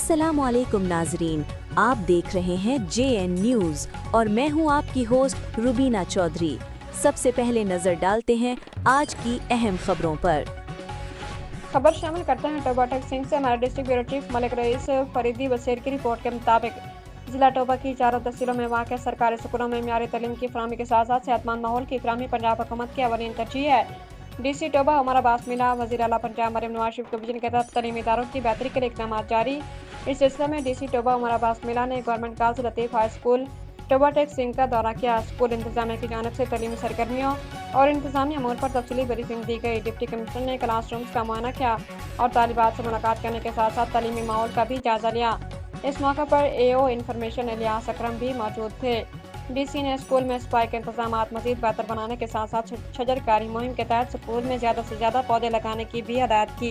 अस्सलामुअलैकुम नाजरीन, आप देख रहे हैं JN न्यूज़ और मैं हूं आपकी होस्ट रुबीना चौधरी। सबसे पहले नजर डालते हैं आज की अहम खबरों पर। खबर शामिल करते हैं टोबा टेक सिंह से। हमारे district bureau chief Malik rice Faridi Wasir की रिपोर्ट के मुताबिक जिला टोबा की 4 तहसीलों में वाक़ सरकारी स्कूलों में म्यारी तालीम की फराहमी के साथ साथ सेहतमंद माहौल की फराहमी पंजाब हुकूमत की अवलीन तरजीह है। DC टोबा उमर अब्बास मिला वज़ीर आला पंजाब मरियम नवाज शरीफ के विजन के तहत तालीमी इदारों की बेहतरी के लिए इक़दाम जारी। इस सिलसिले में DC टोबा उमर अब्बास मिला ने government girls Latif high school Toba Tek Singh का दौरा किया। स्कूल इंतजामिया की जानिब से तालीमी सरगर्मियों और इंतजामी अमूर पर तफसीली ब्रीफिंग दी गई। डिप्टी कमिश्नर ने क्लासरूम्स का मुआयना किया और तालिबात से मुलाकात करने के साथ साथ तालीमी माहौल का भी जायजा लिया। इस मौके पर AO इंफॉर्मेशन इलियास अकरम भी मौजूद थे। DC ने स्कूल में सफाई के इंतजाम मज़ीद बेहतर बनाने के साथ साथ शजरकारी मुहिम के तहत स्कूल में ज़्यादा से ज़्यादा पौधे लगाने की भी हदायत की।